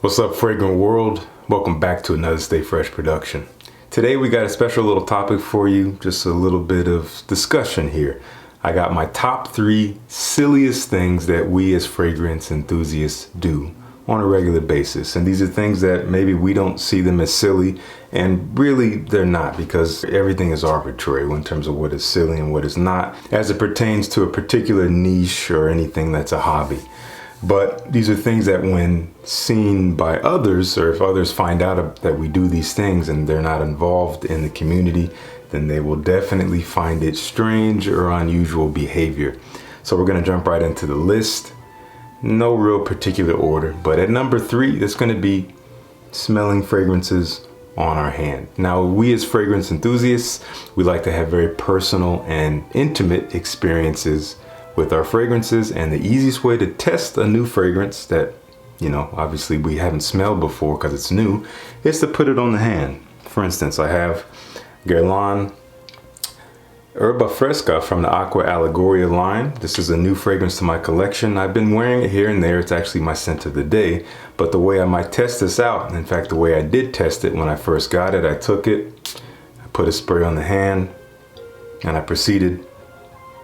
What's up, fragrant world? Welcome back to another Stay Fresh production. Today we got a special little topic for you, just a little bit of discussion here. I got my top 3 silliest things that we as fragrance enthusiasts do on a regular basis. And these are things that maybe we don't see them as silly, and really they're not, because everything is arbitrary in terms of what is silly and what is not, as it pertains to a particular niche or anything that's a hobby. But these are things that when seen by others, or if others find out that we do these things and they're not involved in the community, then they will definitely find it strange or unusual behavior. So we're going to jump right into the list. No real particular order, but at number 3, it's going to be smelling fragrances on our hand. Now, we as fragrance enthusiasts, we like to have very personal and intimate experiences with our fragrances, and the easiest way to test a new fragrance that, obviously we haven't smelled before because it's new, is to put it on the hand. For instance, I have Guerlain Erba Fresca from the Aqua Allegoria line. This is a new fragrance to my collection. I've been wearing it here and there. It's actually my scent of the day. But the way I might test this out, in fact, the way I did test it when I first got it, I took it, I put a spray on the hand, and I proceeded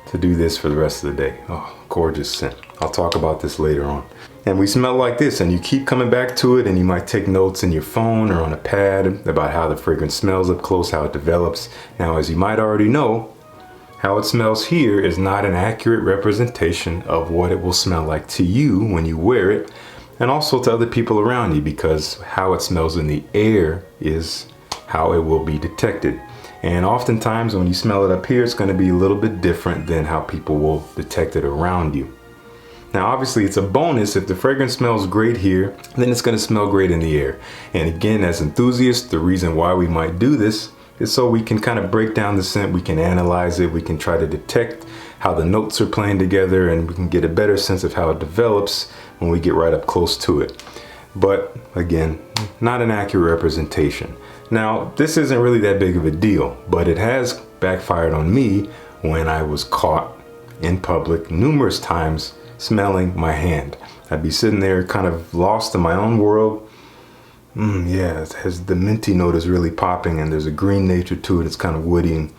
to do this for the rest of the day. Oh, gorgeous scent. I'll talk about this later on. And we smell like this, and you keep coming back to it, and you might take notes in your phone or on a pad about how the fragrance smells up close, how it develops. Now, as you might already know, how it smells here is not an accurate representation of what it will smell like to you when you wear it, and also to other people around you, because how it smells in the air is how it will be detected. And oftentimes when you smell it up here, it's going to be a little bit different than how people will detect it around you. Now, obviously, it's a bonus if the fragrance smells great here, then it's going to smell great in the air. And again, as enthusiasts, the reason why we might do this is so we can kind of break down the scent, we can analyze it, we can try to detect how the notes are playing together, and we can get a better sense of how it develops when we get right up close to it. But again, not an accurate representation. Now, this isn't really that big of a deal, but it has backfired on me when I was caught in public numerous times smelling my hand. I'd be sitting there kind of lost in my own world. Yeah, it has the minty note is really popping, and there's a green nature to it. It's kind of woody, and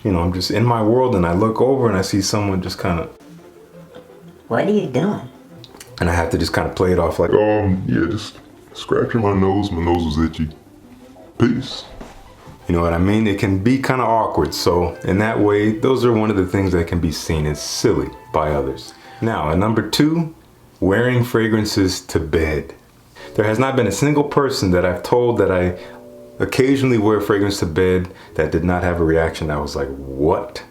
I'm just in my world, and I look over and I see someone just kind of, what are you doing? And I have to just kind of play it off like, yeah, just scratching my nose. My nose was itchy. Peace. You know what I mean? It can be kind of awkward. So in that way, those are one of the things that can be seen as silly by others. Now, at number 2, wearing fragrances to bed. There has not been a single person that I've told that I occasionally wear fragrance to bed that did not have a reaction. I was like, what?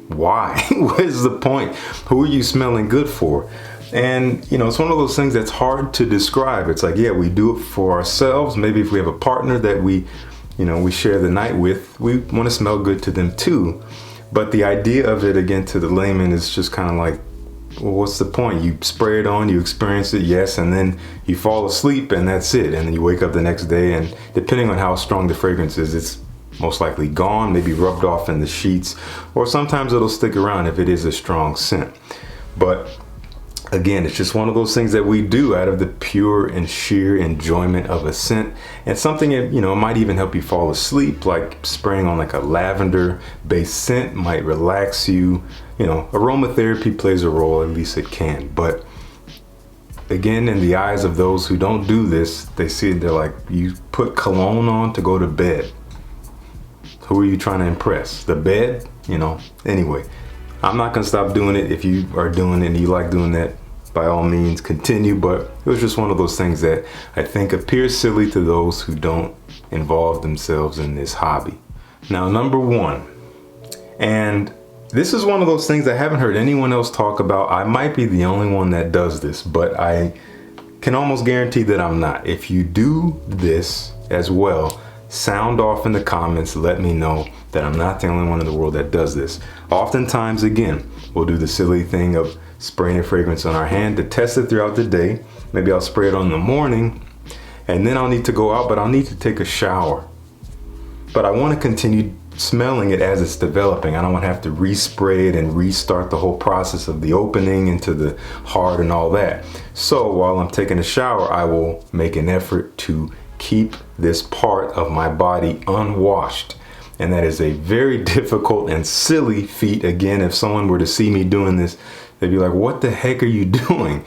Why? What is the point? Who are you smelling good for? And, it's one of those things that's hard to describe. It's like, yeah, we do it for ourselves. Maybe if we have a partner that we share the night with, we want to smell good to them too. But the idea of it, again, to the layman is just kind of like, well, what's the point? You spray it on, you experience it, yes, and then you fall asleep and that's it. And then you wake up the next day, and depending on how strong the fragrance is, it's most likely gone, maybe rubbed off in the sheets, or sometimes it'll stick around if it is a strong scent. But again, it's just one of those things that we do out of the pure and sheer enjoyment of a scent, and something that, might even help you fall asleep, like spraying on like a lavender based scent might relax you. Aromatherapy plays a role, at least it can. But again, in the eyes of those who don't do this, they see it, they're like, you put cologne on to go to bed. Who are you trying to impress? The bed? Anyway, I'm not gonna stop doing it. If you are doing it and you like doing that, by all means continue, but it was just one of those things that I think appears silly to those who don't involve themselves in this hobby. Now, number 1, and this is one of those things I haven't heard anyone else talk about. I might be the only one that does this, but I can almost guarantee that I'm not. If you do this as well, sound off in the comments, let me know that I'm not the only one in the world that does this. Oftentimes, again, we'll do the silly thing of spraying a fragrance on our hand to test it throughout the day. Maybe I'll spray it on in the morning, and then I'll need to go out, but I'll need to take a shower. But I want to continue smelling it as it's developing. I don't want to have to respray it and restart the whole process of the opening into the heart and all that. So while I'm taking a shower, I will make an effort to keep this part of my body unwashed. And that is a very difficult and silly feat. Again, if someone were to see me doing this, they'd be like, what the heck are you doing?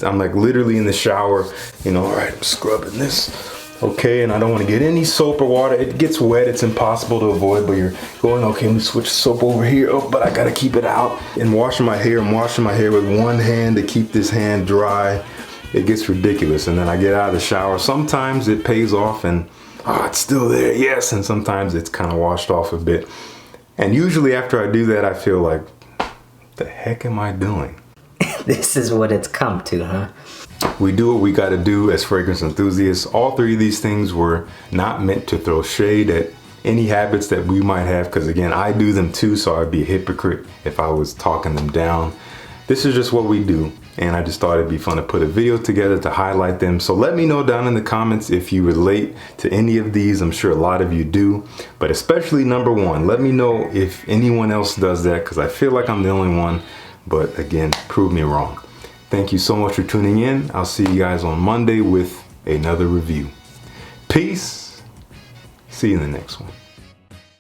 I'm like literally in the shower, you know, all right, I'm scrubbing this. Okay, and I don't want to get any soap or water. It gets wet, it's impossible to avoid, but you're going, okay, let me switch soap over here. Oh, but I gotta keep it out. And washing my hair, I'm washing my hair with one hand to keep this hand dry. It gets ridiculous. And then I get out of the shower. Sometimes it pays off and it's still there, yes. And sometimes it's kind of washed off a bit. And usually after I do that, I feel like, the heck am I doing? This is what it's come to, huh? We do what we got to do as fragrance enthusiasts. All three of these things were not meant to throw shade at any habits that we might have, because again, I do them too, so I'd be a hypocrite if I was talking them down. This is just what we do, and I just thought it'd be fun to put a video together to highlight them. So let me know down in the comments if you relate to any of these. I'm sure a lot of you do, but especially number one. Let me know if anyone else does that, because I feel like I'm the only one, but again, prove me wrong. Thank you so much for tuning in. I'll see you guys on Monday with another review. Peace. See you in the next one.